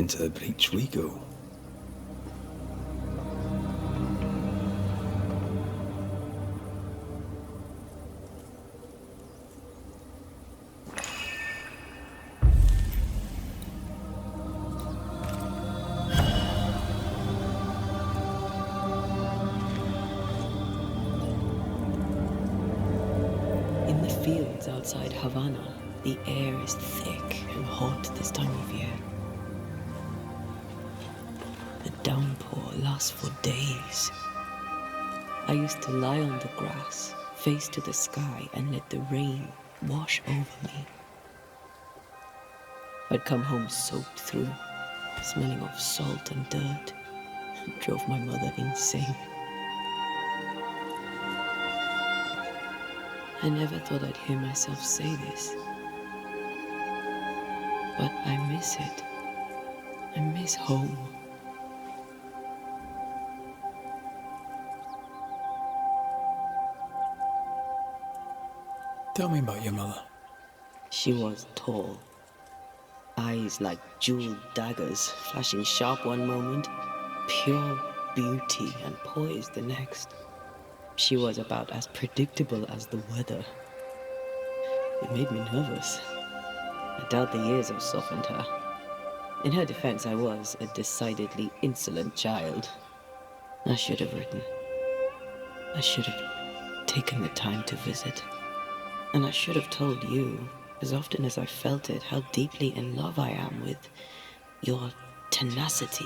into the breach we go. In the fields outside Havana, the air is thick and hot this time of year. The downpour lasts for days. I used to lie on the grass, face to the sky, and let the rain wash over me. I'd come home soaked through, smelling of salt and dirt. It drove my mother insane. I never thought I'd hear myself say this. But I miss it. I miss home. Tell me about your mother. She was tall. Eyes like jeweled daggers, flashing sharp one moment, pure beauty and poise the next. She was about as predictable as the weather. It made me nervous. I doubt the years have softened her. In her defense, I was a decidedly insolent child. I should have written. I should have taken the time to visit. And I should have told you, as often as I felt it, how deeply in love I am with your tenacity.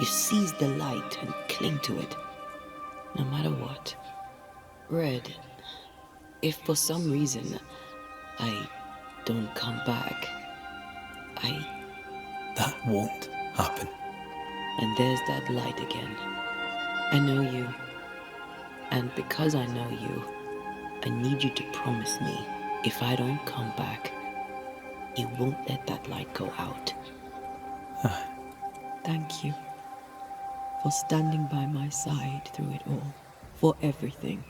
You seize the light and cling to it, no matter what. Red, if for some reason I don't come back, That won't happen. And there's that light again. I know you. And because I know you, I need you to promise me, if I don't come back, you won't let that light go out. Thank you for standing by my side through it all, for everything.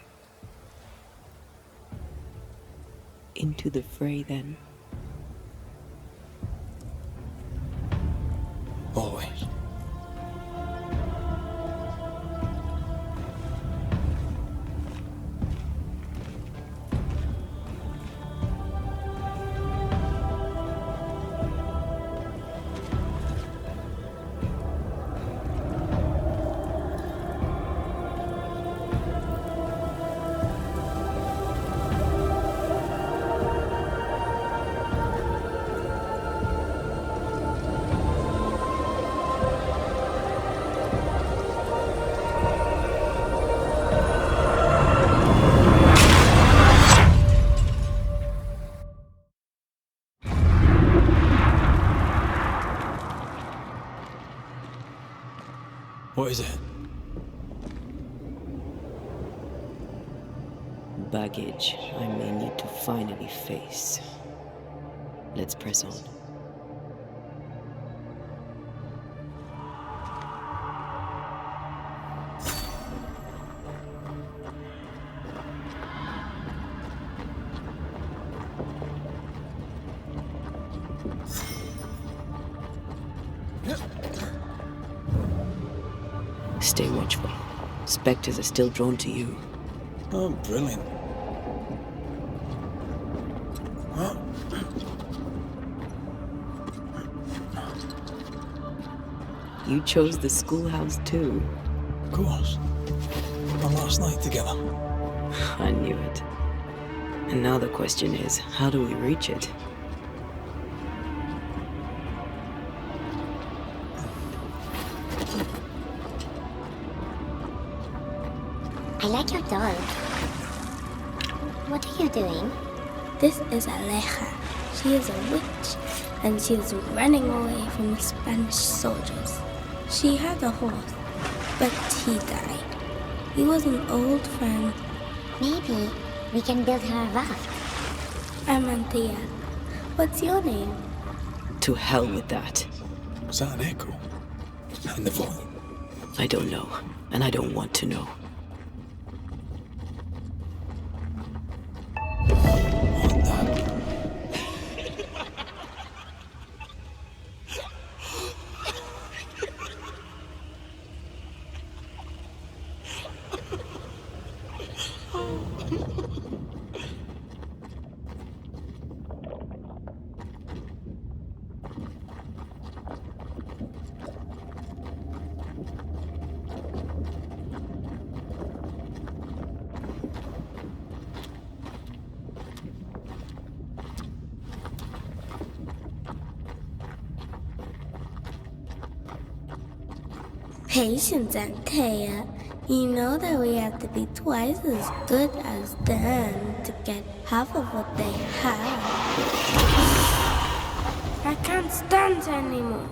Into the fray, then. Always. What is it? Baggage I may need to finally face. Let's press on. Stay watchful. Spectres are still drawn to you. Oh, brilliant. Huh? You chose the schoolhouse too. Of course. Our last night together. I knew it. And now the question is, how do we reach it? I like your dog. What are you doing? This is Aleja. She is a witch, and she is running away from the Spanish soldiers. She had a horse, but he died. He was an old friend. Maybe we can build her a raft. I'm Anthea. What's your name? To hell with that. Was that an echo? In the vault? I don't know, and I don't want to know. What the? Patience and care. You know that we have to be twice as good as them to get half of what they have. I can't stand anymore.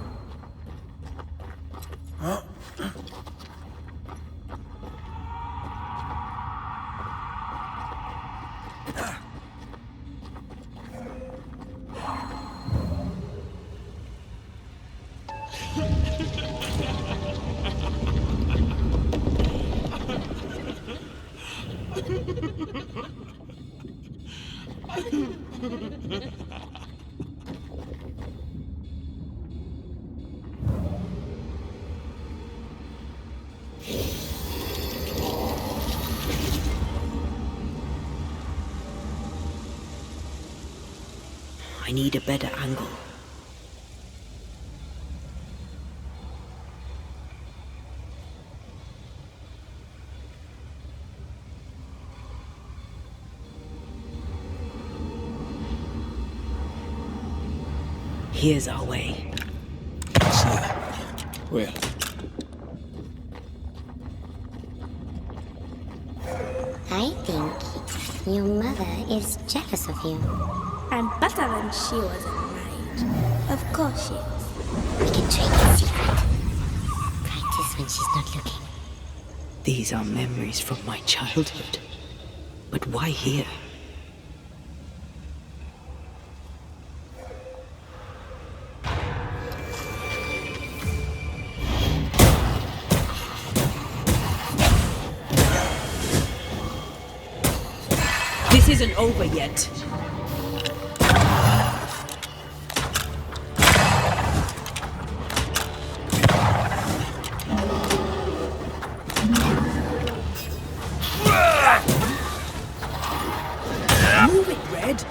I need a better angle. Here's our way. See. Where? I think your mother is jealous of you. I'm better than she was at night. Of course she is. We can train in secret. Practice when she's not looking. These are memories from my childhood. But why here? This isn't over yet. Move it, Red.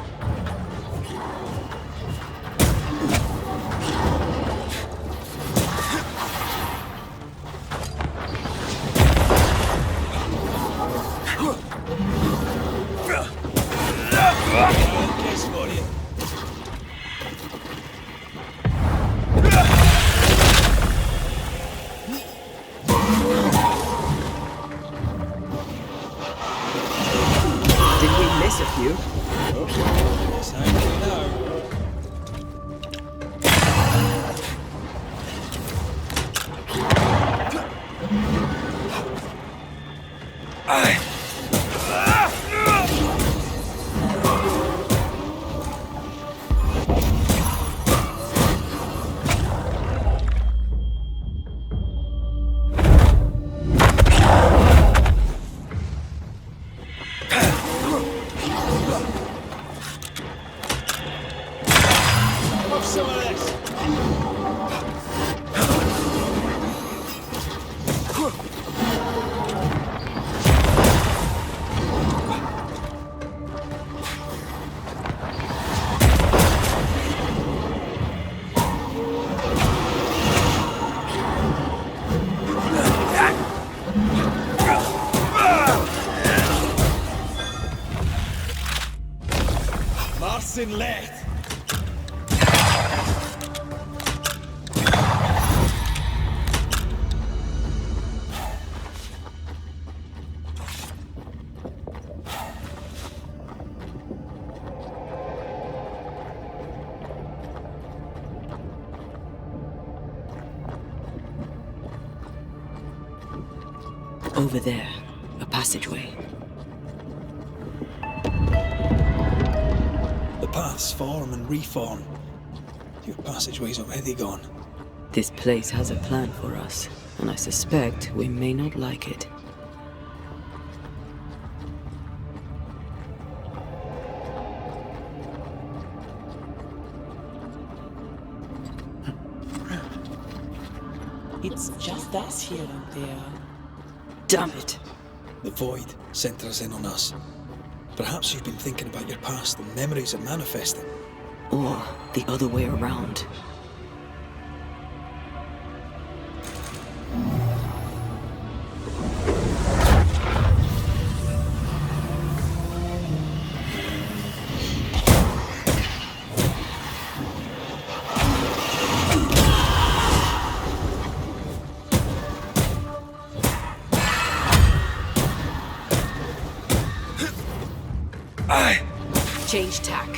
Guess for you. Did we miss a few? Yes, I know. Have some of this. Marcin left. Over there, a passageway. The paths form and reform. Your passageway's already gone. This place has a plan for us, and I suspect we may not like it. It's just us here and there. Damn it! The void centres in on us. Perhaps you've been thinking about your past and memories are manifesting. Or the other way around. Change tack.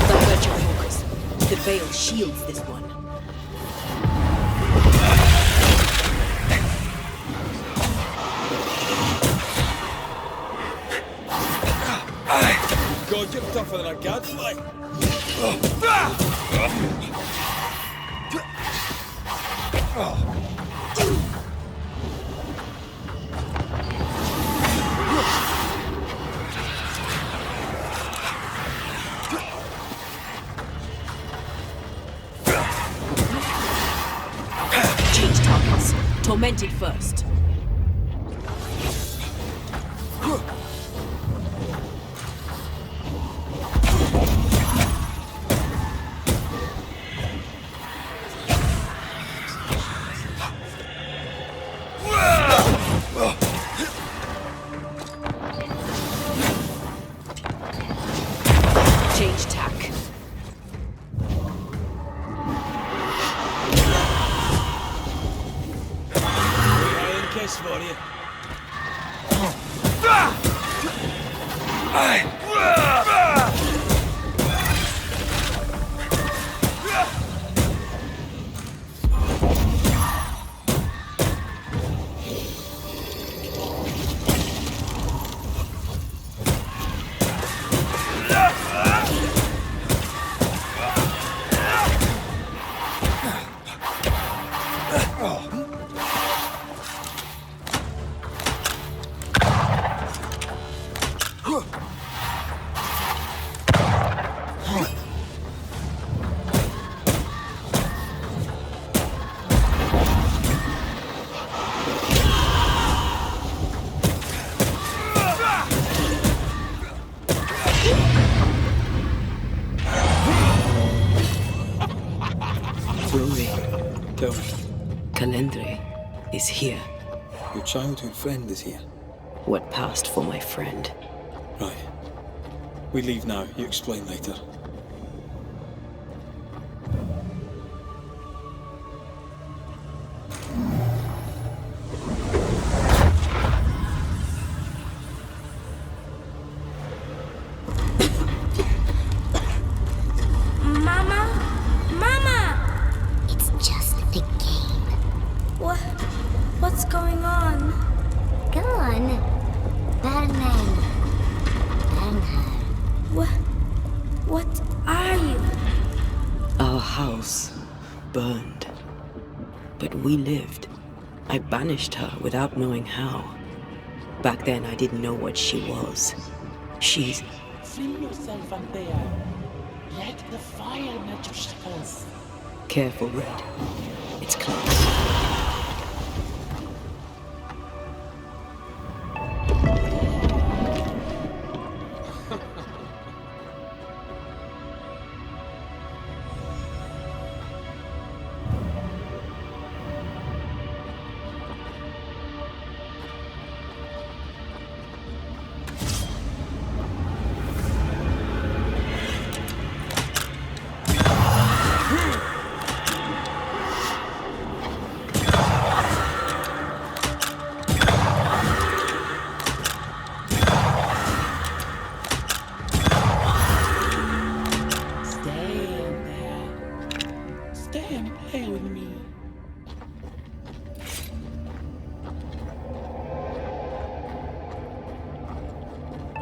Divert your focus. The veil shields this one. God, you're tougher than a gadfly. Change targets. Tormented first. Change tack. Island kiss for you. Tell me, Calendre is here. your childhood friend is here. What passed for my friend? Right. We leave now. You explain later. Mama? Mama! It's just a game. What's going on? Go on. Burn them. Burn her. What are you? Our house burned. But we lived. I banished her without knowing how. Back then, I didn't know what she was. She's... Fling yourself up there. Let the fire melt your shackles. Careful, Red. It's close.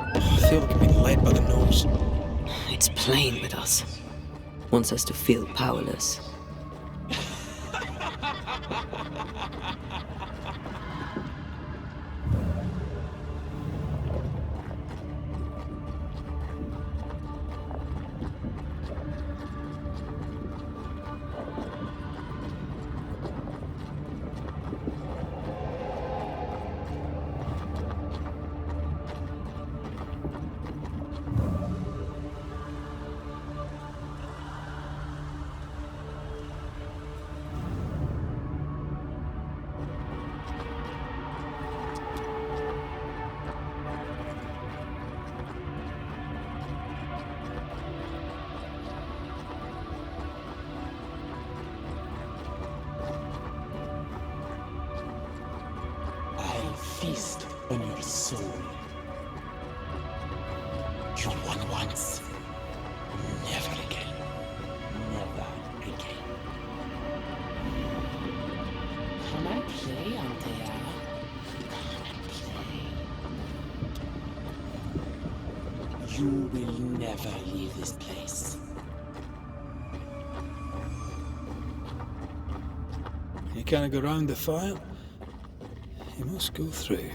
I feel like I'm being led by the nose. It's playing with us. Wants us to feel powerless. feast on your soul. You won once, never again. Never again. Come and play, Antea. Come and play. You will never leave this place. You can't go round the fire. You must go through.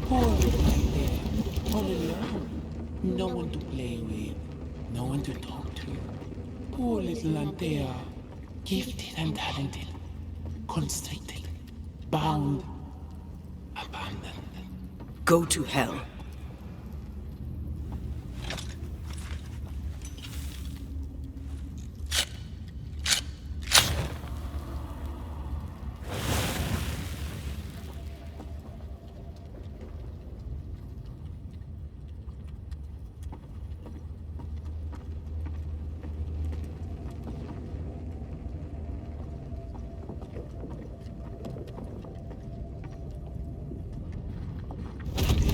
Poor little Antea, all alone. No one to play with, no one to talk to. Poor little Antea, gifted and talented, constricted, bound, abandoned. Go to hell.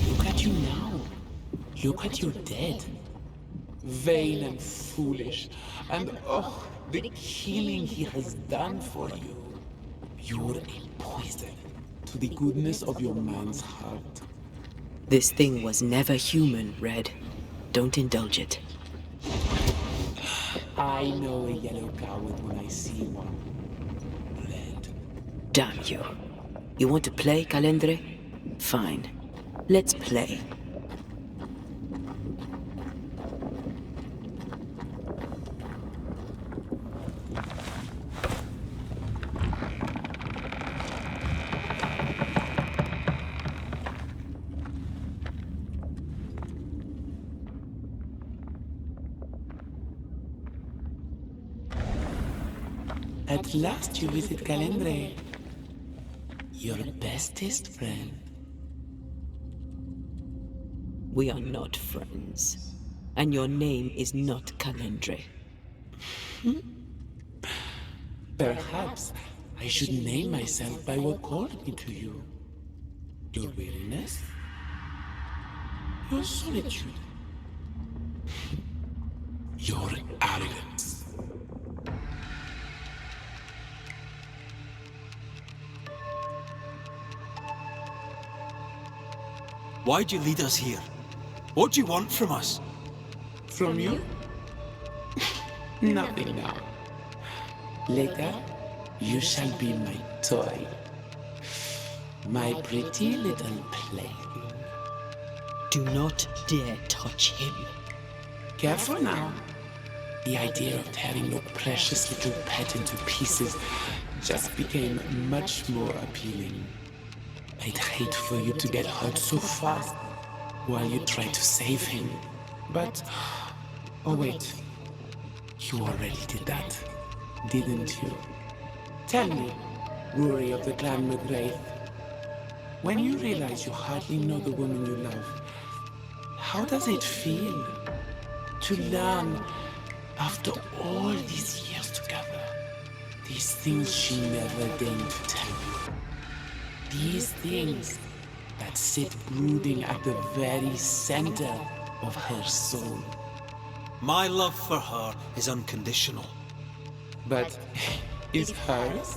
Look at you now. Look at you dead. Vain and foolish. And oh, the killing he has done for you. You're a poison to the goodness of your man's heart. This thing was never human, Red. Don't indulge it. I know a yellow coward when I see one. Red. Damn you. You want to play, Calendre? Fine. Let's play. At last you visit Calendre. Your bestest friend. We are not friends. And your name is not Calendre. Perhaps I should name myself by what called me to you. Your weariness? Your solitude? Your arrogance? Why'd you lead us here? What do you want from us? From you? Nothing now. Later, you shall be my toy. My pretty little plaything. Do not dare touch him. Careful now. The idea of tearing your precious little pet into pieces just became much more appealing. I'd hate for you to get hurt so fast while you try to save him. But, oh wait, you already did that, didn't you? Tell me, Rory of the Clan McGrath, when you realize you hardly know the woman you love, how does it feel to learn, after all these years together, these things she never deigned to tell you? These things that sit brooding at the very center of her soul. My love for her is unconditional. But is hers?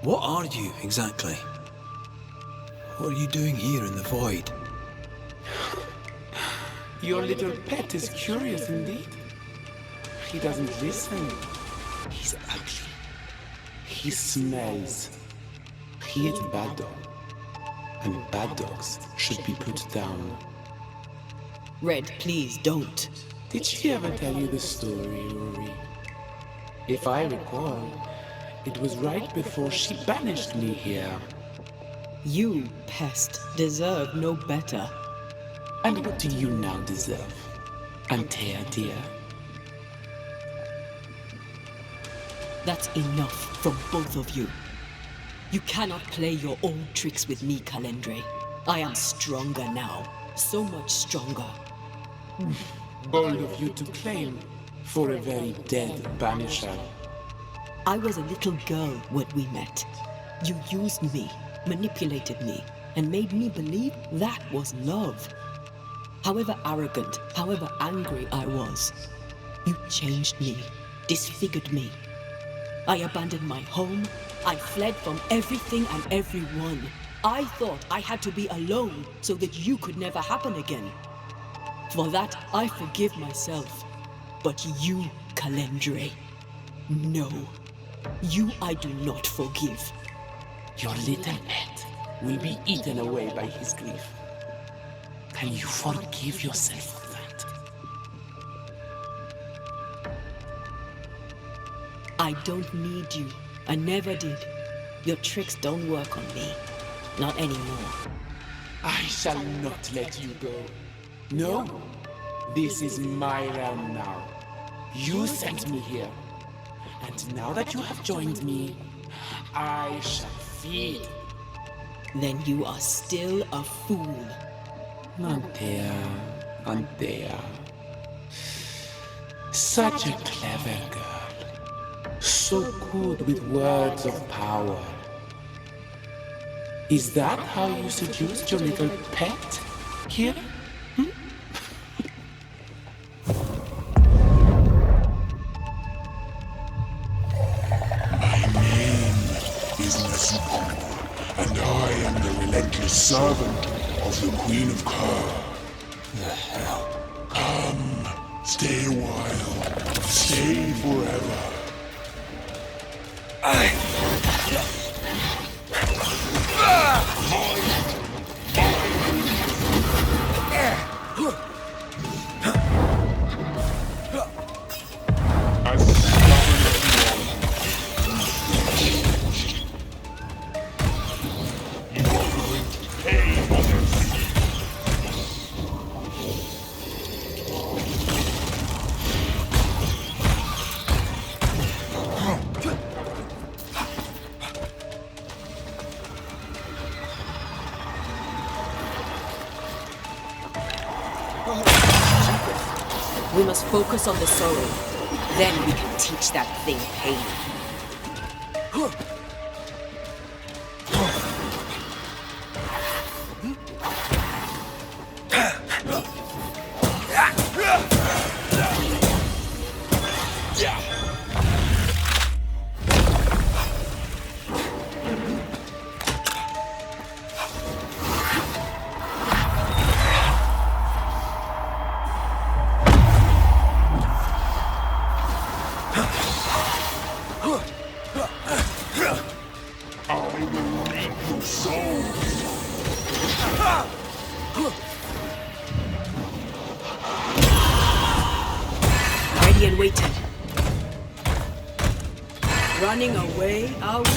What are you, exactly? What are you doing here in the void? Your little pet is curious indeed. He doesn't listen. He's ugly. He smells. He is a bad dog. And bad dogs should be put down. Red, please don't. Did she ever tell you the story, Rory? If I recall, it was right before she banished me here. You, pest, deserve no better. And what do you now deserve, Antea dear? That's enough from both of you. You cannot play your old tricks with me, Calendre. I am stronger now. So much stronger. Bold of you to claim for a very dead Banisher. I was a little girl when we met. You used me, manipulated me, and made me believe that was love. However arrogant, however angry I was, you changed me, disfigured me. I abandoned my home. I fled from everything and everyone. I thought I had to be alone so that you could never happen again. For that, I forgive myself. But you, Calendre, no. You I do not forgive. Your little pet will be eaten away by his grief. Can you forgive yourself for that? I don't need you. I never did. Your tricks don't work on me. Not anymore. I shall not let you go. No, this is my realm now. You sent me here. And now that you have joined me, I shall feed. Then you are still a fool. Antea. Such a clever girl. So good with words of power. Is that how you seduced your little pet here? And I am the relentless servant of the Queen of Kerr. The hell? Come, stay a while, stay forever. We must focus on the sorrow. Then we can teach that thing pain. Ready and waiting. Running away, are we?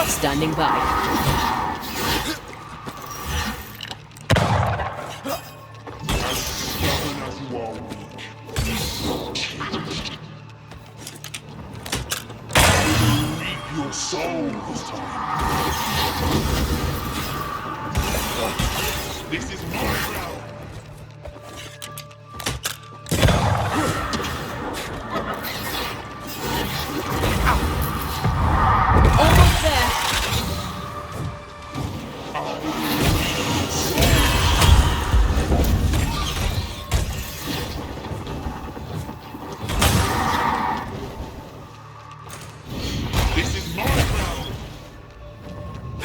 Standing by. Your soul this time. This is my realm. Almost there. This is my realm. I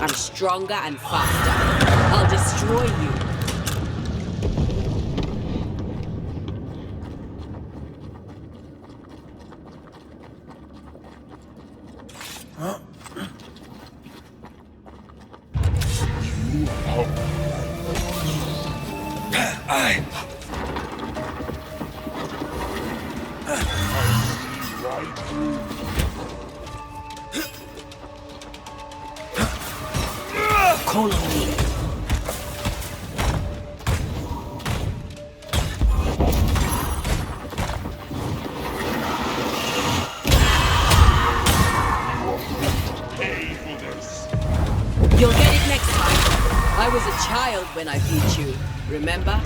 I'm stronger and faster. I'll destroy you. Call on me. You'll get it next time. I was a child when I beat you, remember?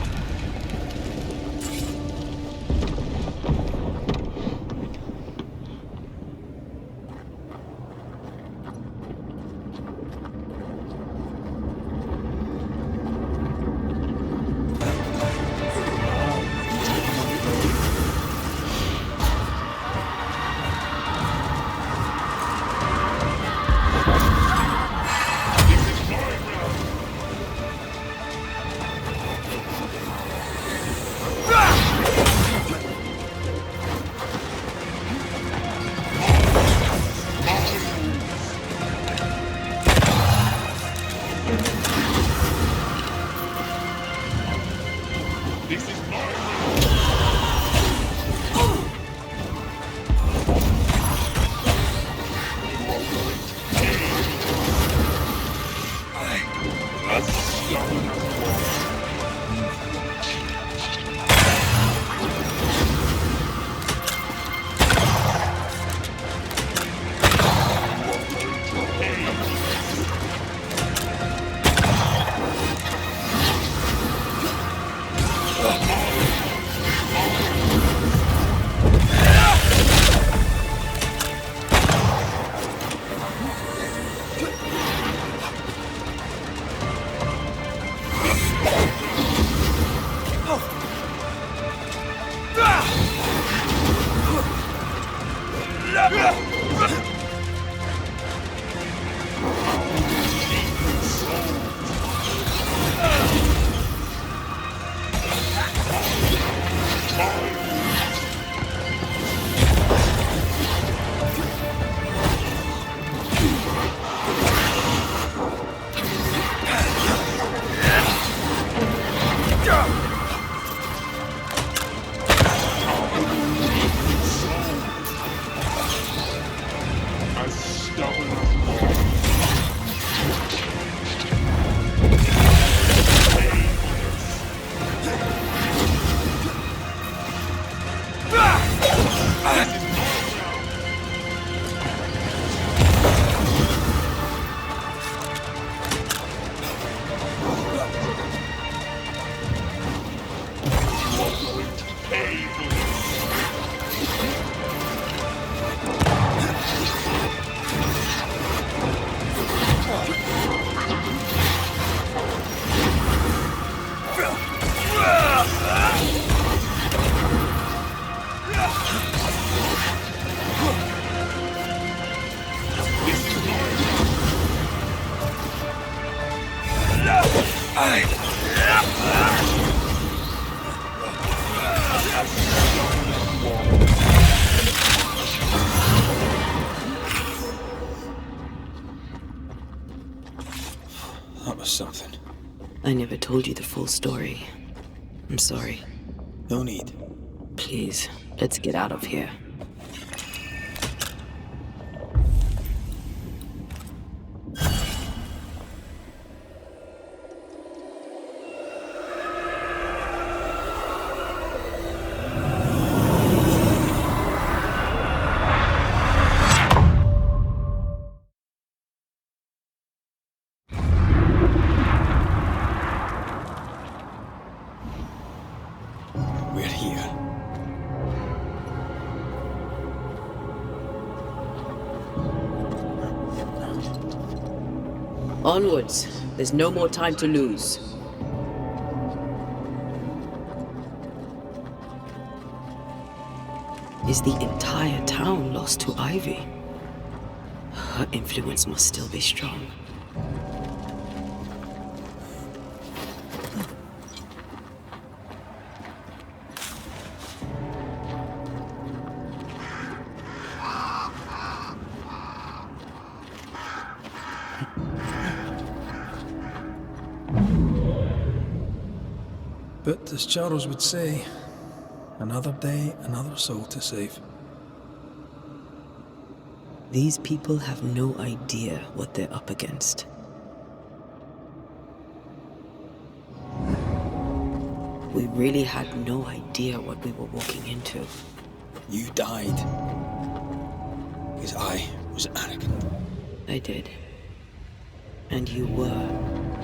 I never told you the full story. I'm sorry. No need. Please, let's get out of here. We're here. Onwards. There's no more time to lose. Is the entire town lost to Ivy? Her influence must still be strong. But as Charles would say, another day, another soul to save. These people have no idea what they're up against. We really had no idea what we were walking into. You died. Because I was arrogant. I did. And you were.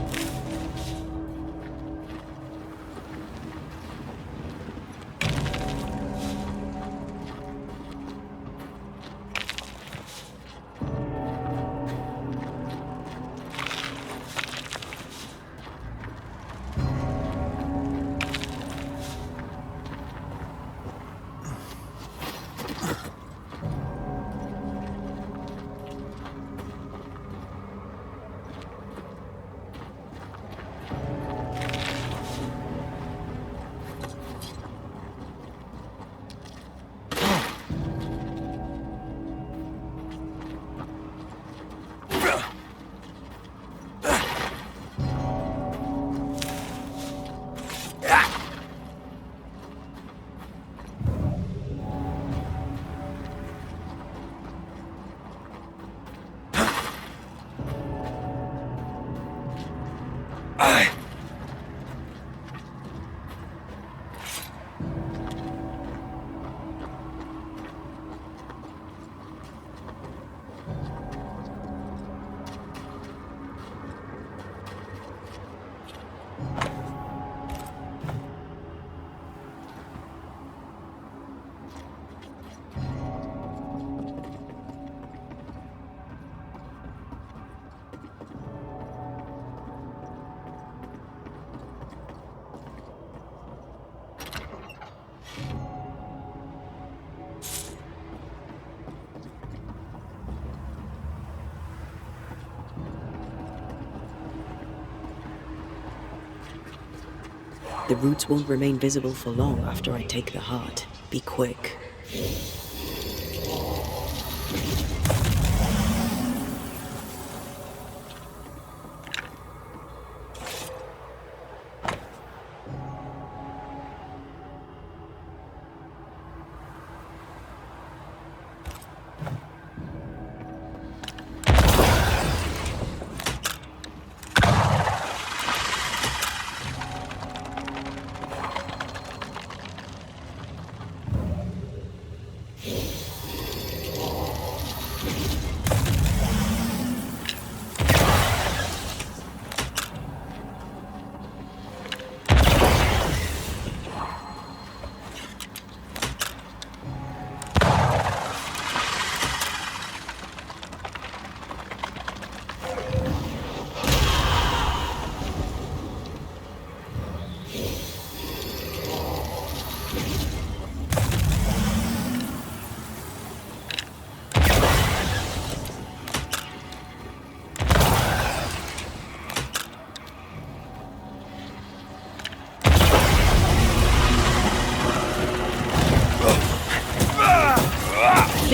The roots won't remain visible for long after I take the heart. Be quick.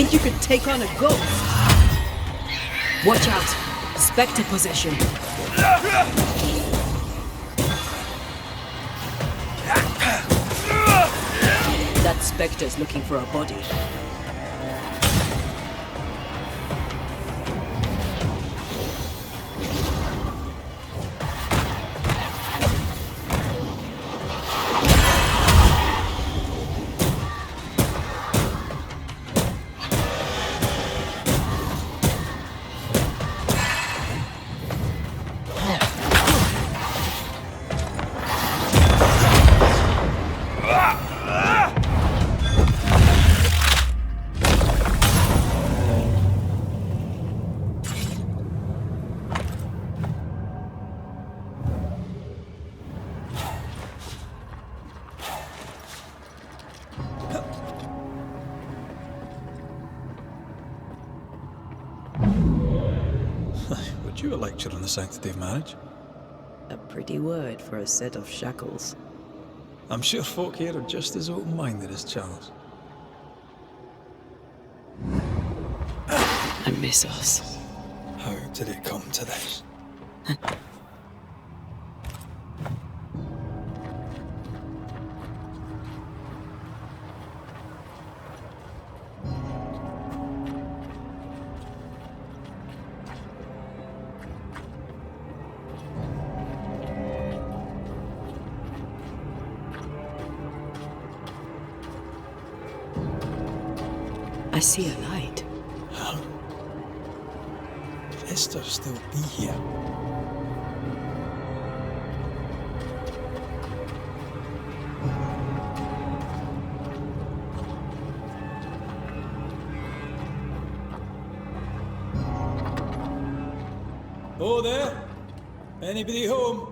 Think you could take on a ghost? Watch out! Spectre possession. specters looking for a body. Would you a lecture on the sanctity of marriage? A pretty word for a set of shackles. I'm sure folk here are just as open-minded as Charles. I miss us. How did it come to this? I see a light. How? Could Esther still be here? Oh there? Anybody home?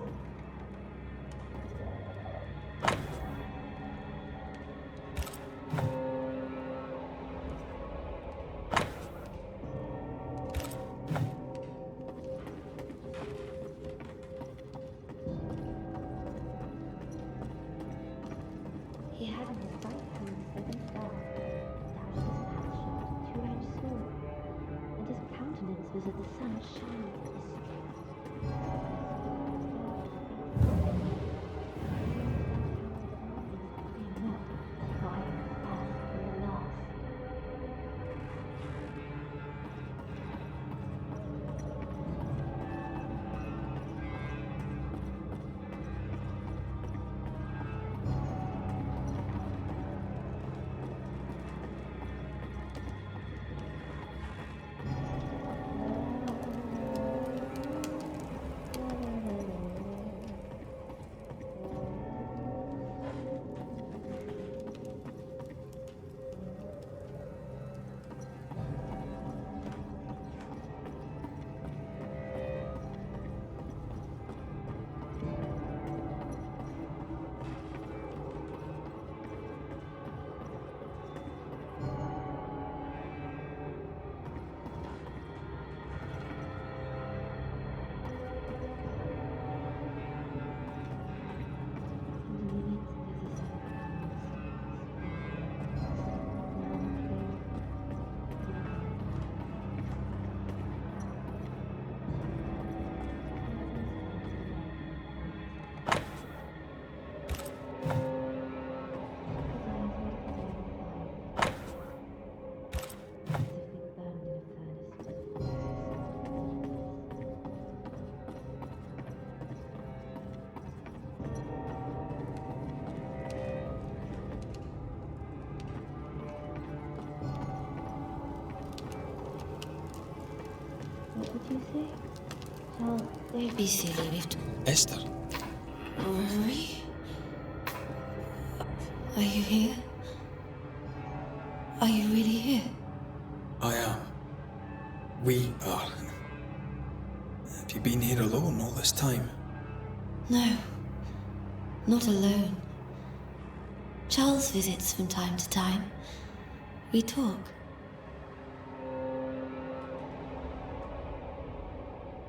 He had in his right hand 7 stars, doubted his passion, 2-edged sword, and his countenance was as the sun shining in mystery. What would you say? Charles, don't be silly. Esther? Marie? Are you here? Are you really here? I am. We are. Have you been here alone all this time? No, not alone. Charles visits from time to time. We talk.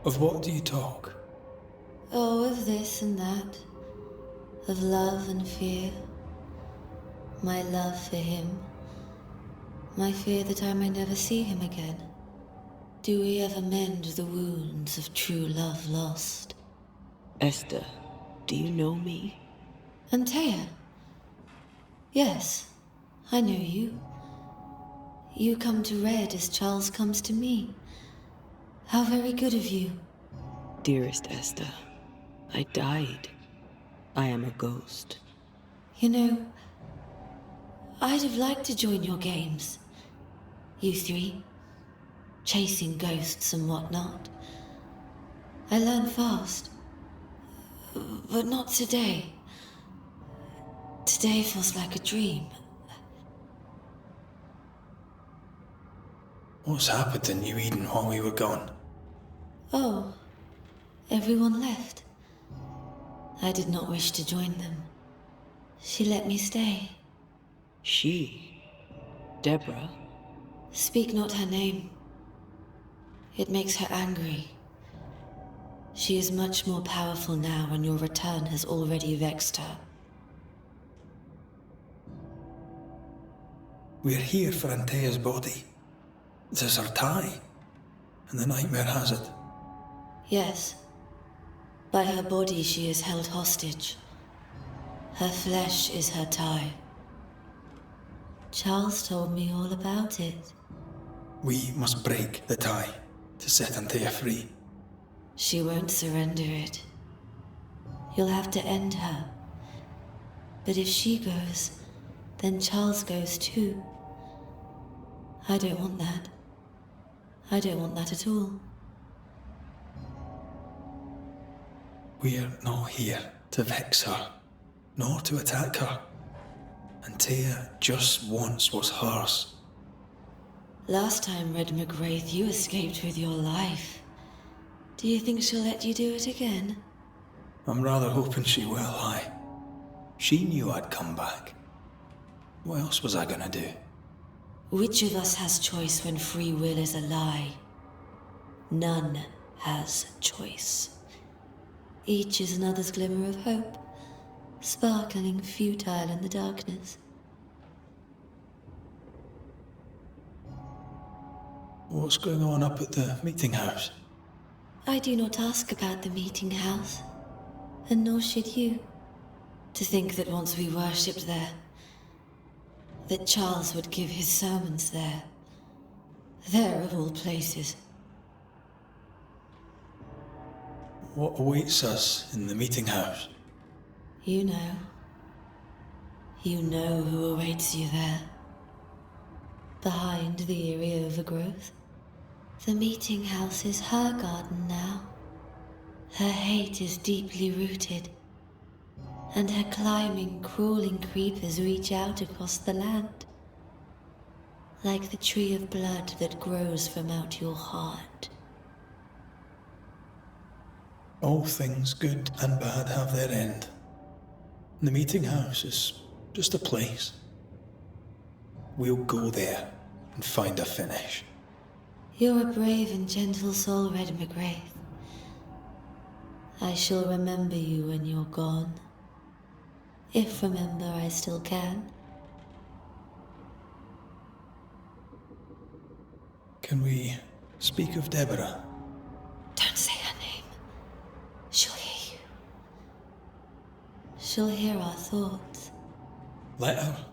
Of what do you talk? Oh, of this and that. Of love and fear. My love for him. My fear that I may never see him again. Do we ever mend the wounds of true love lost? Esther, do you know me? Antea? Yes, I know you. You come to Red as Charles comes to me. How very good of you. Dearest Esther, I died. I am a ghost. You know, I'd have liked to join your games. You three, chasing ghosts and whatnot. I learn fast. But not today. Today feels like a dream. What's happened in New Eden while we were gone? Oh, everyone left. I did not wish to join them. She let me stay. She? Deborah? Speak not her name. It makes her angry. She is much more powerful now, and your return has already vexed her. We're here for Antea's body. It is her tie, and the nightmare has it. Yes. By her body she is held hostage. Her flesh is her tie. Charles told me all about it. We must break the tie to set Antea free. She won't surrender it. You'll have to end her. But if she goes, then Charles goes too. I don't want that. I don't want that at all. We're not here to vex her, nor to attack her. Antea just wants what's hers. Last time, Red McGrath, you escaped with your life. Do you think she'll let you do it again? I'm rather hoping she will, aye. She knew I'd come back. What else was I gonna do? Which of us has choice when free will is a lie? None has choice. Each is another's glimmer of hope, sparkling futile in the darkness. What's going on up at the meeting house? I do not ask about the meeting house, and nor should you. To think that once we worshipped there, that Charles would give his sermons there. There of all places. What awaits us in the meeting house? You know. You know who awaits you there. Behind the eerie overgrowth. The meeting house is her garden now. Her hate is deeply rooted. And her climbing, crawling creepers reach out across the land. Like the tree of blood that grows from out your heart. All things good and bad have their end. The meeting house is just a place. We'll go there and find a finish. You're a brave and gentle soul, Red McGrath. I shall remember you when you're gone. If remember I still can. Can we speak of Deborah? Don't say her name. She'll hear you. She'll hear our thoughts. Let her.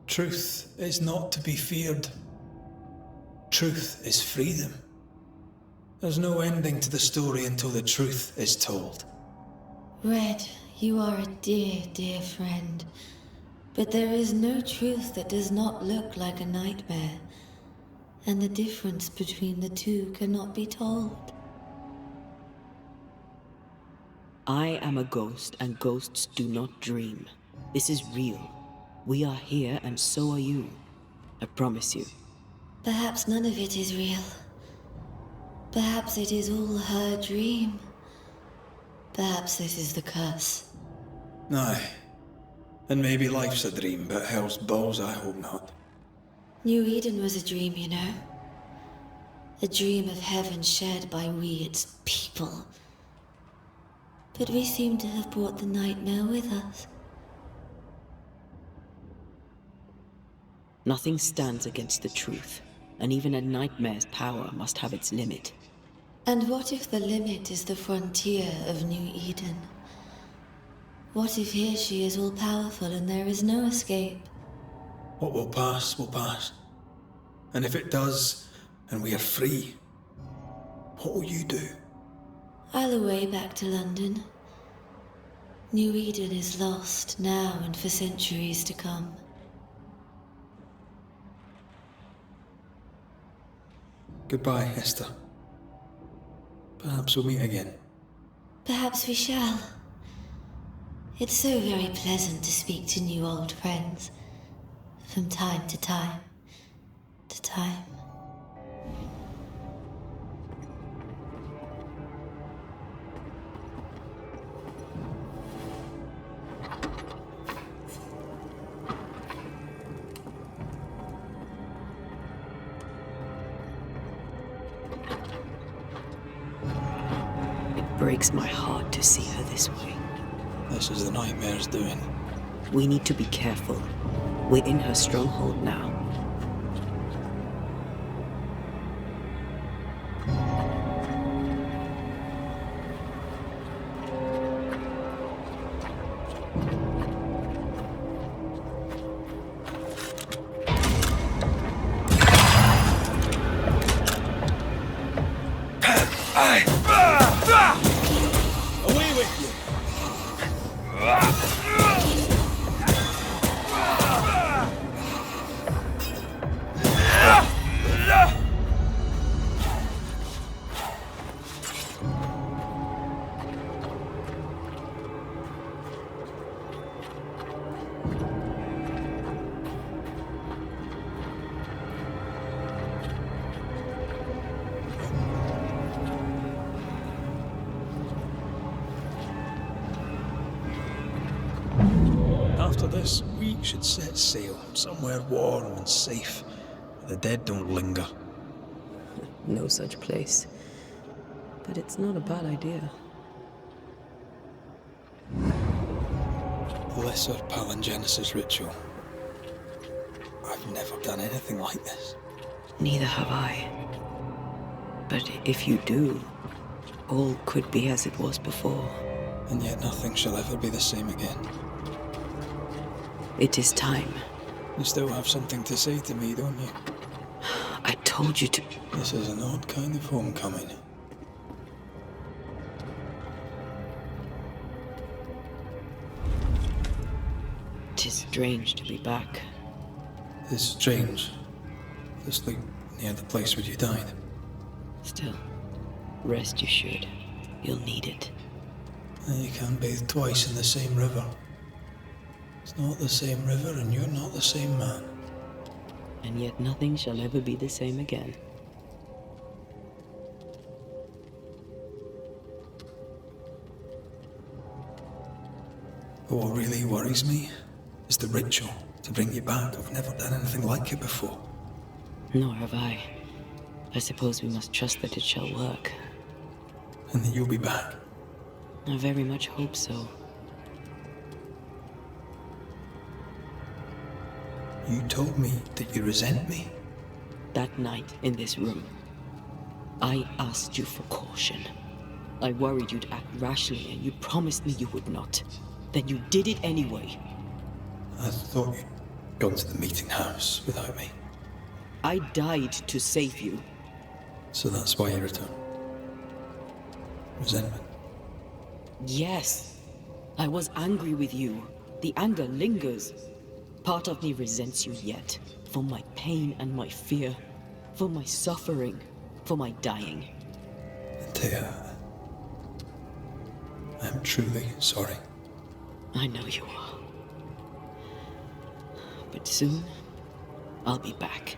Truth is not to be feared. Truth is freedom. There's no ending to the story until the truth is told. Red, you are a dear, dear friend. But there is no truth that does not look like a nightmare. And the difference between the two cannot be told. I am a ghost, and ghosts do not dream. This is real. We are here, and so are you. I promise you. Perhaps none of it is real. Perhaps it is all her dream. Perhaps this is the curse. Aye. And maybe life's a dream, but hell's balls, I hope not. New Eden was a dream, you know. A dream of heaven shared by we, its people. But we seem to have brought the nightmare with us. Nothing stands against the truth, and even a nightmare's power must have its limit. And what if the limit is the frontier of New Eden? What if here she is all-powerful and there is no escape? What will pass will pass. And if it does, and we are free, what will you do? I'll away back to London. New Eden is lost now and for centuries to come. Goodbye, Esther. Perhaps we'll meet again. Perhaps we shall. It's so very pleasant to speak to new old friends. From time to time. To time. It breaks my heart to see her this way. This is the nightmare's doing. We need to be careful. We're in her stronghold now. Away with you! After this, we should set sail somewhere warm and safe, where the dead don't linger. No such place. But it's not a bad idea. Lesser palingenesis ritual. I've never done anything like this. Neither have I. But if you do, all could be as it was before. And yet nothing shall ever be the same again. It is time. You still have something to say to me, don't you? I told you to... This is an odd kind of homecoming. Tis strange to be back. It's strange to sleep near the place where you died. Still, rest you should. You'll need it. And you can't bathe twice in the same river. It's not the same river and you're not the same man. And yet nothing shall ever be the same again. But what really worries me is the ritual to bring you back. I've never done anything like it before. Nor have I. I suppose we must trust that it shall work. And that you'll be back. I very much hope so. You told me that you resent me. That night in this room, I asked you for caution. I worried you'd act rashly and you promised me you would not. Then you did it anyway. I thought you'd gone to the meeting house without me. I died to save you. So that's why you returned. Resentment. Yes. I was angry with you. The anger lingers. Part of me resents you yet. For my pain and my fear. For my suffering. For my dying. Thea, I'm truly sorry. I know you are. But soon, I'll be back.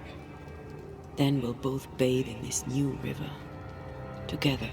Then we'll both bathe in this new river. Together.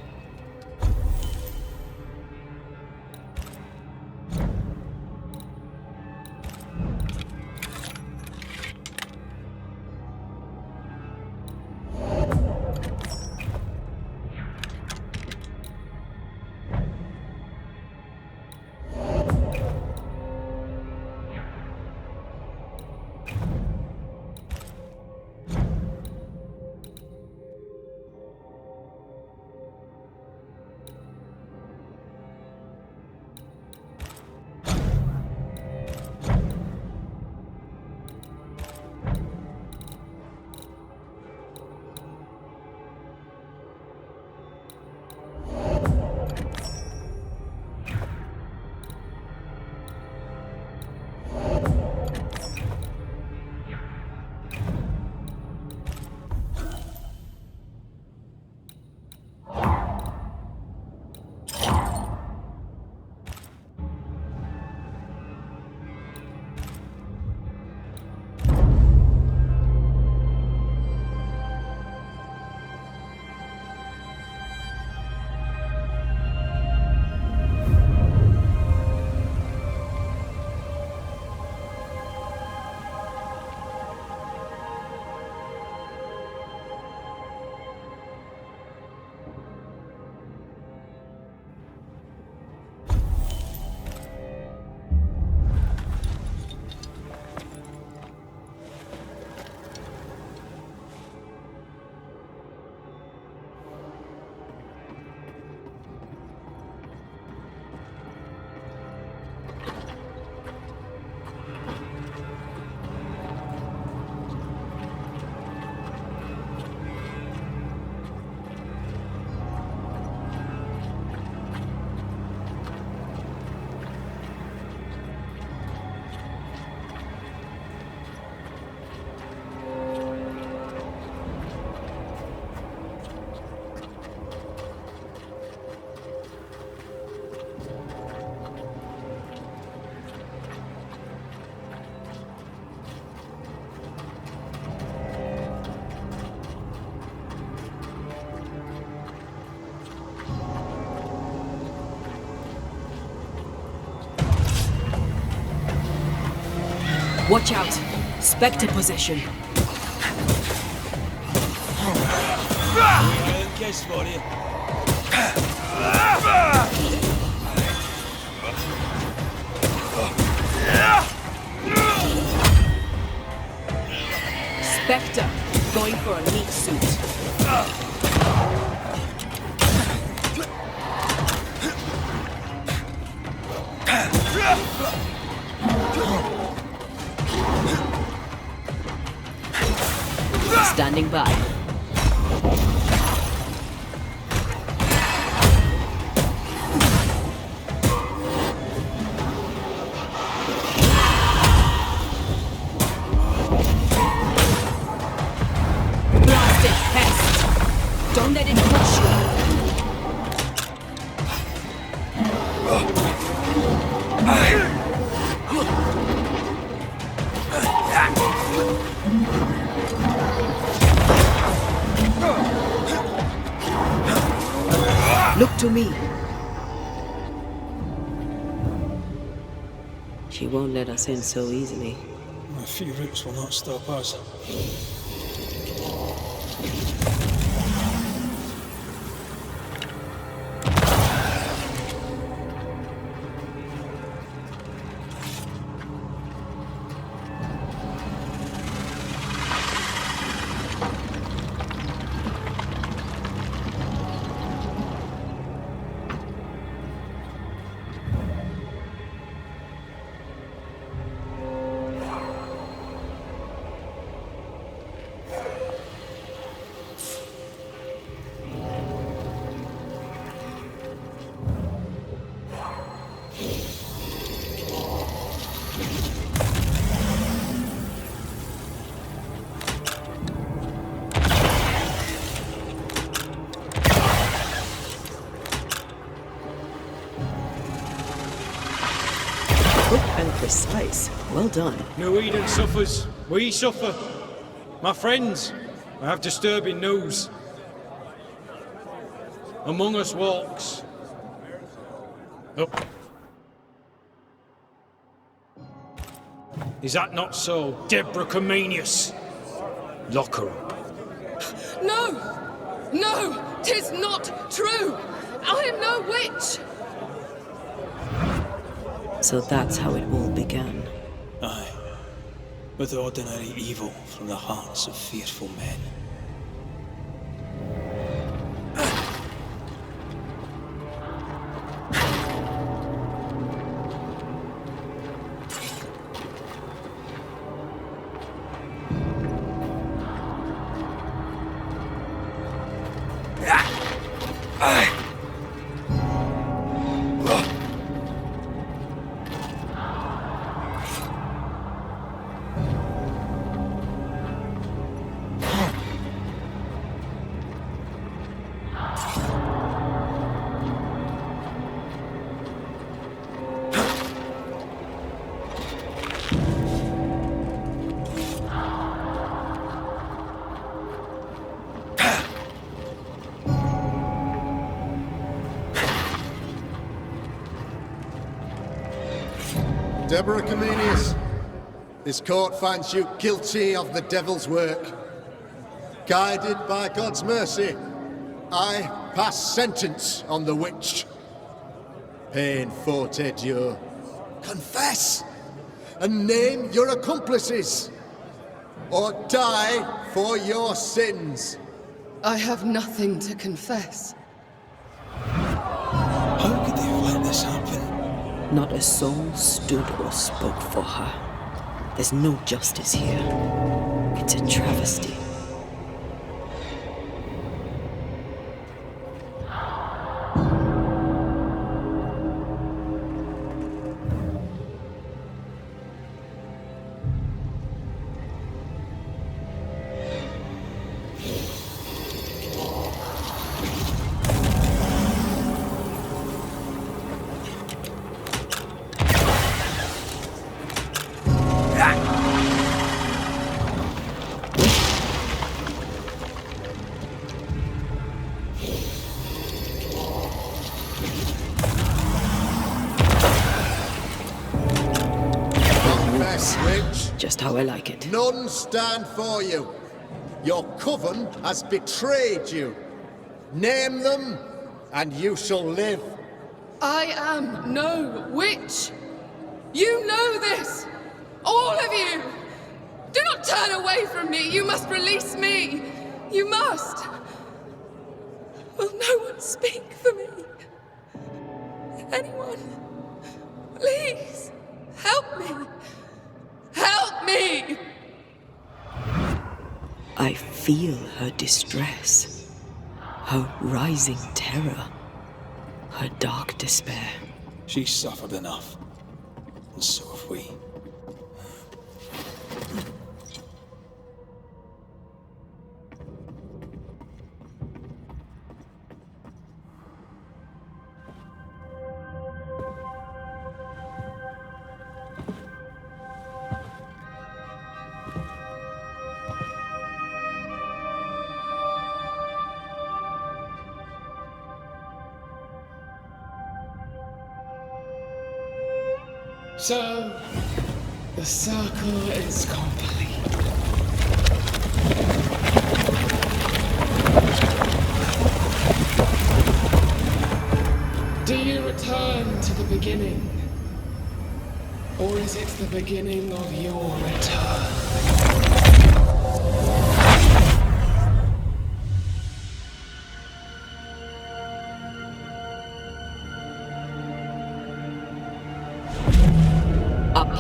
Watch out! Spectre possession. Guess for you. Spectre, going for a meat suit. Standing by. Blast it, pest! Don't let it push you. Look to me. She won't let us in so easily. A few roots will not stop us. And precise. Well done. No Eden suffers. We suffer. My friends, I have disturbing news. Among us walks. Oh. Is that not so, Deborah Comenius? Lock her up. No! No! 'Tis not true! I am no witch! So that's how it all began. Aye, with ordinary evil from the hearts of fearful men. Deborah Comenius, this court finds you guilty of the devil's work. Guided by God's mercy, I pass sentence on the witch. Pain forte dure. Confess and name your accomplices, or die for your sins. I have nothing to confess. How could they have let this happen? Not a soul stood or spoke for her. There's no justice here. It's a travesty. Yes, Witch. Just how I like it. None stand for you. Your coven has betrayed you. Name them, and you shall live. I am no witch. You know this. All of you. Do not turn away from me. You must release me. You must. Will no one speak for me? Anyone? Please, help me. Help me! I feel her distress, her rising terror, her dark despair. She's suffered enough, and so have we. So, the circle is complete. Do you return to the beginning? Or is it the beginning of your return?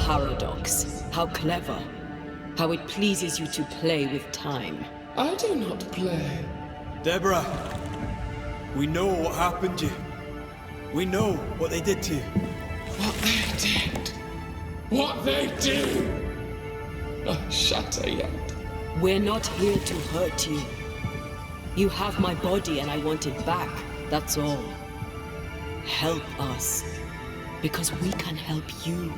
Paradox. How clever. How it pleases you to play with time. I do not play. Deborah, we know what happened to you. We know what they did to you. What they did. What they do. Oh, shatter yet. We're not here to hurt you. You have my body and I want it back. That's all. Help us. Because we can help you.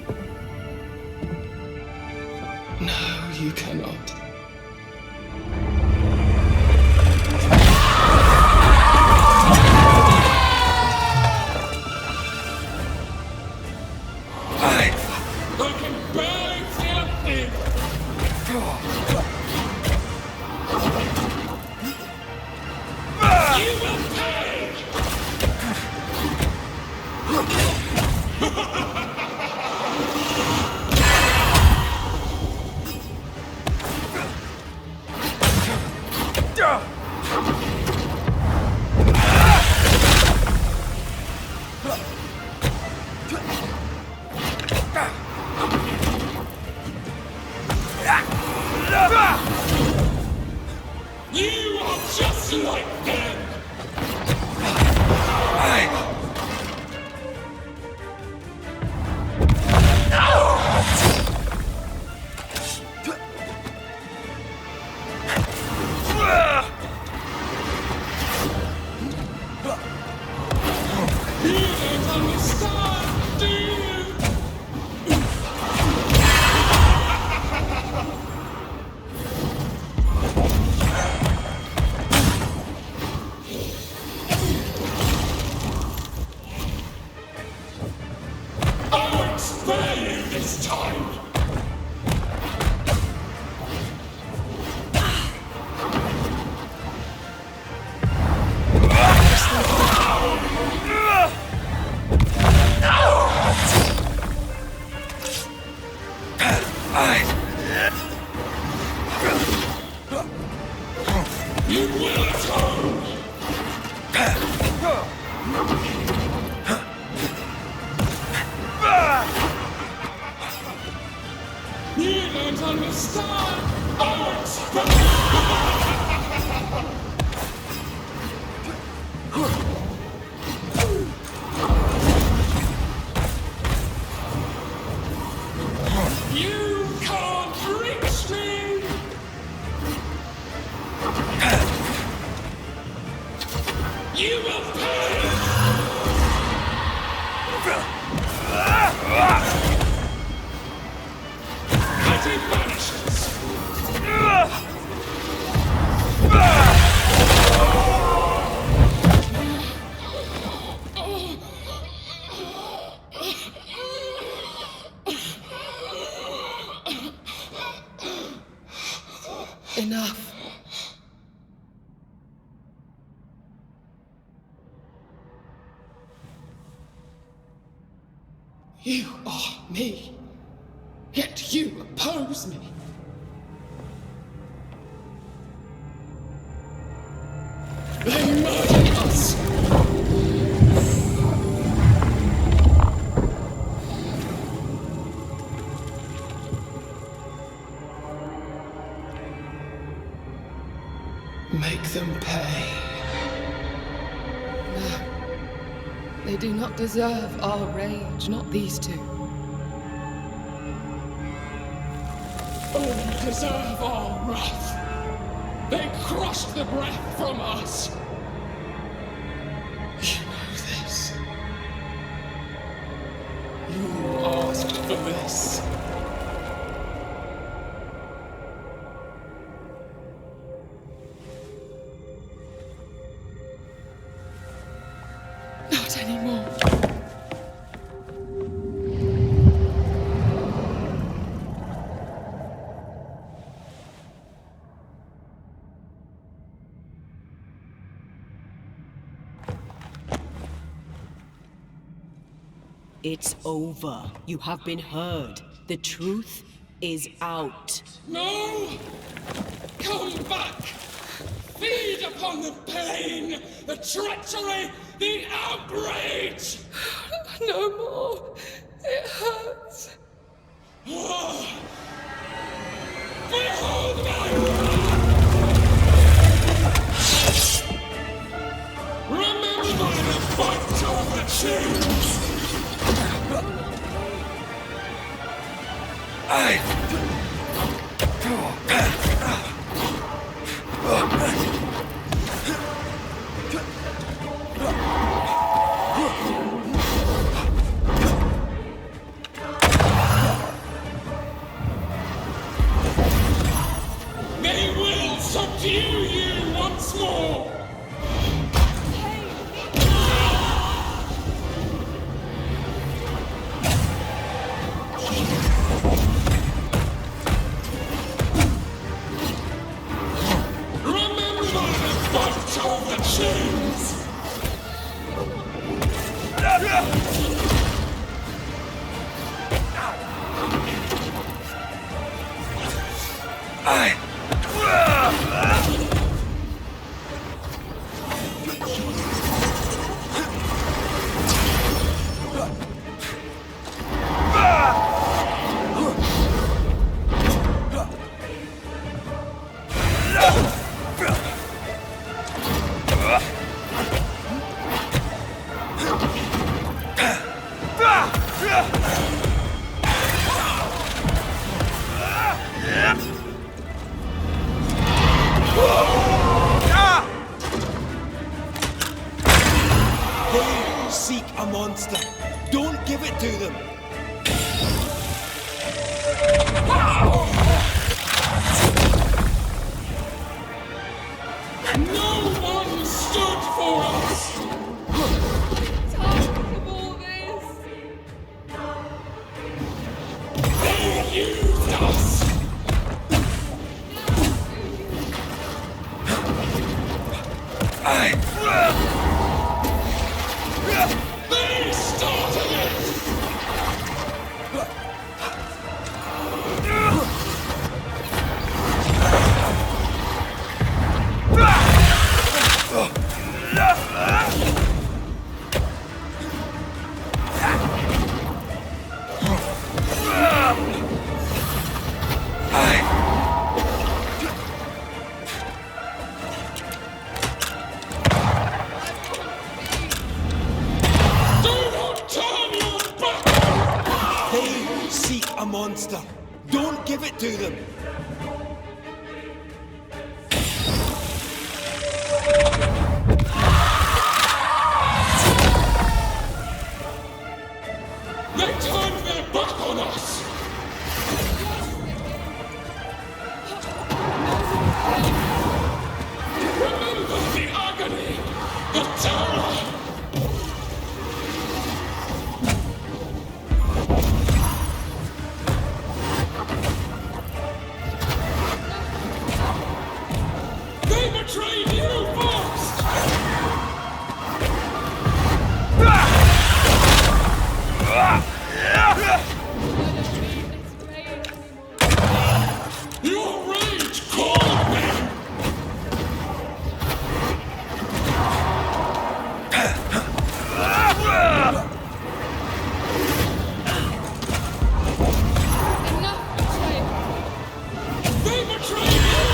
No, you cannot. I can barely feel a thing. You will pay! You are just like them! You don't understand, do you? I won't spare you this time! You will atone! You don't understand! I won't spare you can't reach me! You will pay! Mighty Banishers! Enough. You are me, yet you oppose me. They murdered us! Make them pay. No. They do not deserve our rage, not these two. Only deserve our wrath. They crushed the breath from us. You know this. You asked for this. Not anymore. It's over. You have been heard. The truth is out. No! Come back! Feed upon the pain, the treachery, the outrage! No more. It hurts. Behold my wrath! Remember the fight of the chains! They will subdue you once more! Of the chains! They seek a monster. Don't give it to them. No one stood for us! Tired of all this. They used us! They started it! They seek a monster. Don't give it to them. They turned their back on us! Remember the agony, the terror! Your rage called me! They betrayed you!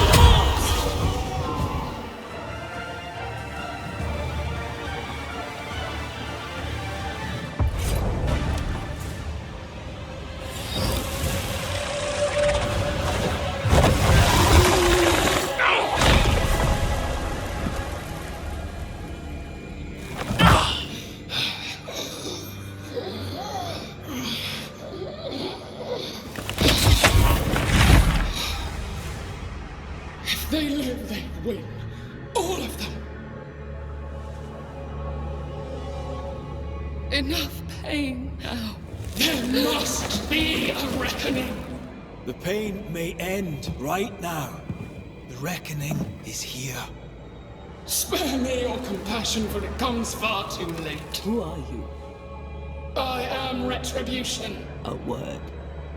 If they live, they win. All of them. Enough pain now. There must be a reckoning. The pain may end right now. The reckoning is here. Spare me your compassion, for it comes far too late. Who are you? I am Retribution. A word,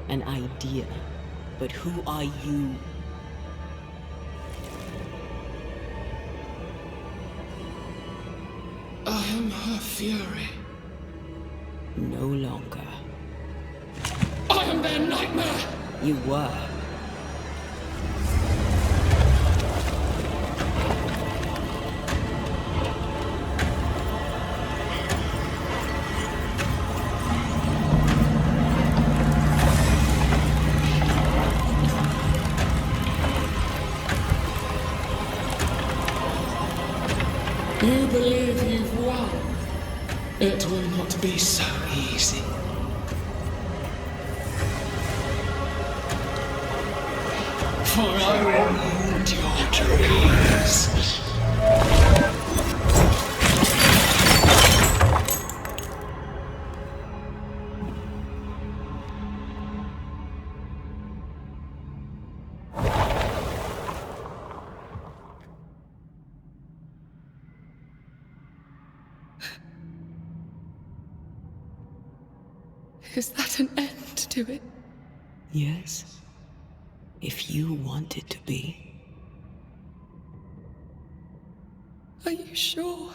an idea. But who are you? I am her fury. No longer. I am their nightmare. You were. You believe you've won. It will not be so easy. For I will end your dreams. Is that an end to it? Yes. If you want it to be. Are you sure?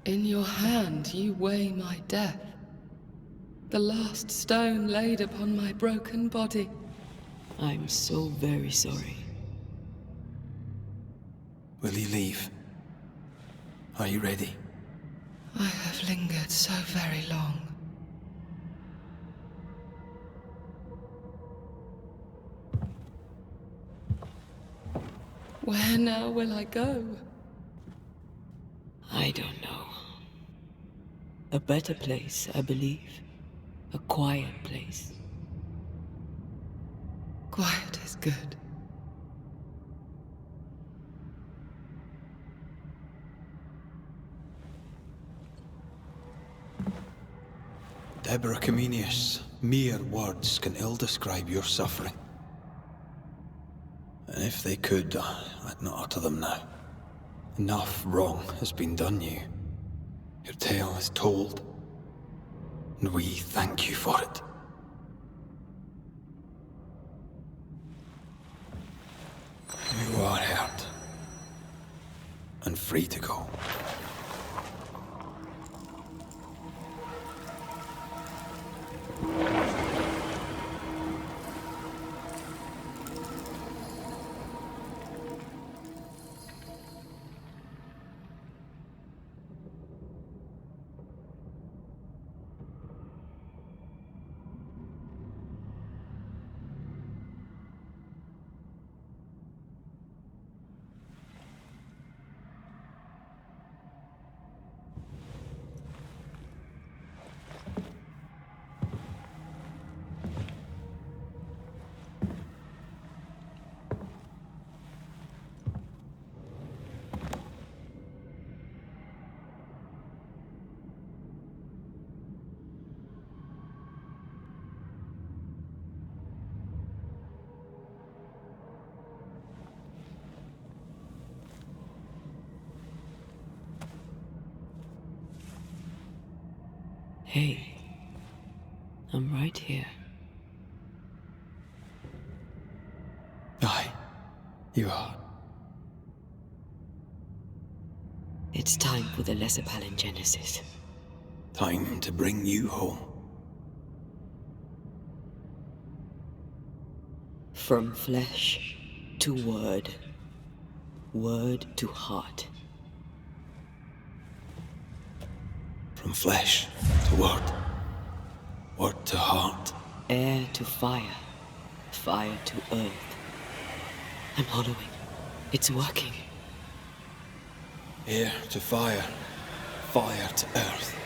In your hand you weigh my death. The last stone laid upon my broken body. I'm so very sorry. Will you leave? Are you ready? I have lingered so very long. Where now will I go? I don't know. A better place, I believe. A quiet place. Quiet is good. Deborah Comenius, mere words can ill describe your suffering. And if they could, I'd not utter them now. Enough wrong has been done you. Your tale is told, and we thank you for it. You are hurt, and free to go. Hey, I'm right here. Aye, you are. It's time for the Lesser Palingenesis. Time to bring you home. From flesh to word, word to heart. From flesh to word, word to heart. Air to fire, fire to earth. I'm hollowing. It's working. Air to fire, fire to earth.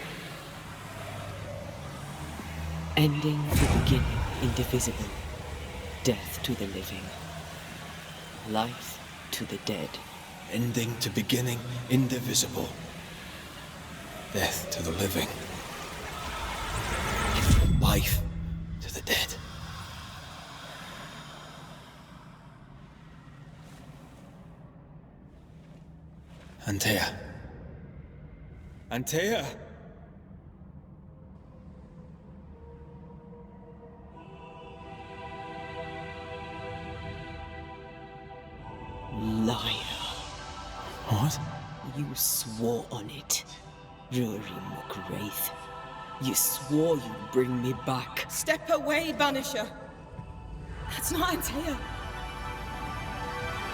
Ending to beginning, indivisible. Death to the living. Life to the dead. Ending to beginning, indivisible. Death to the living. Life to the dead. Antea. Antea! Liar. What? You swore on it, Rory McWraith. You swore you'd bring me back. Step away, Banisher. That's not Antea.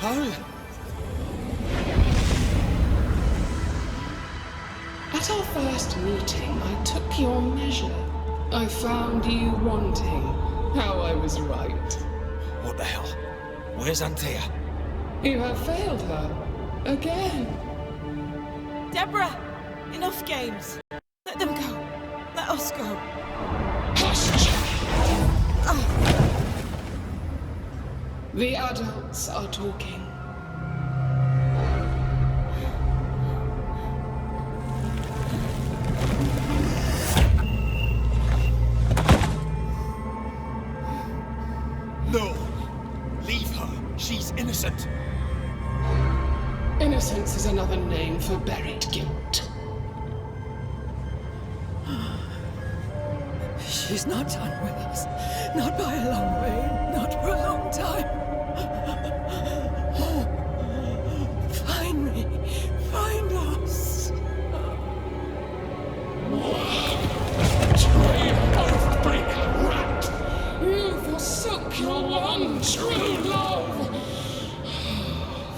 How? At our first meeting, I took your measure. I found you wanting. How I was right. What the hell? Where's Antea? You have failed her. Again. Deborah! Enough games. Let them go. Let us go. The adults are talking. No! Leave her! She's innocent! Innocence is another name for buried guilt. She's not done with us. Not by a long way. Not for a long time. Find me. Find us. Traitor oath-breaker rat! You forsook your one true love!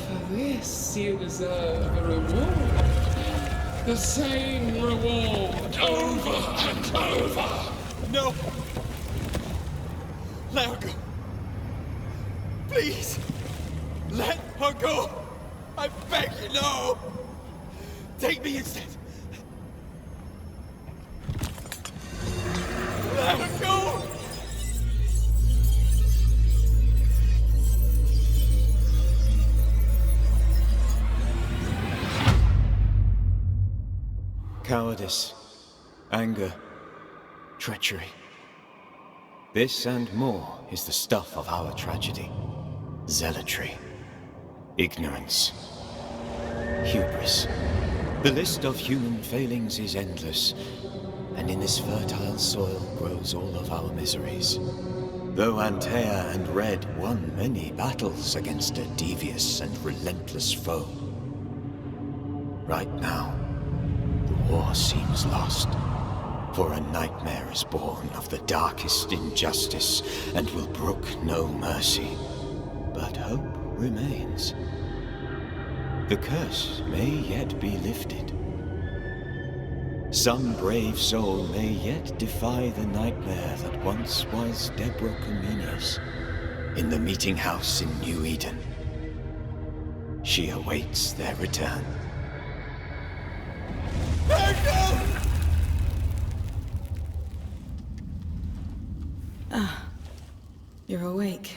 For this you deserve a reward. The same reward over and over! No! Let her go! Please! Let her go! I beg you, no! Take me instead! Let her go! Cowardice, anger, treachery. This and more is the stuff of our tragedy. Zealotry, ignorance, hubris. The list of human failings is endless, and in this fertile soil grows all of our miseries. Though Antea and Red won many battles against a devious and relentless foe, right now, the war seems lost. For a nightmare is born of the darkest injustice, and will brook no mercy. But hope remains. The curse may yet be lifted. Some brave soul may yet defy the nightmare that once was Deborah Comenius in the meeting house in New Eden. She awaits their return. Ah, you're awake.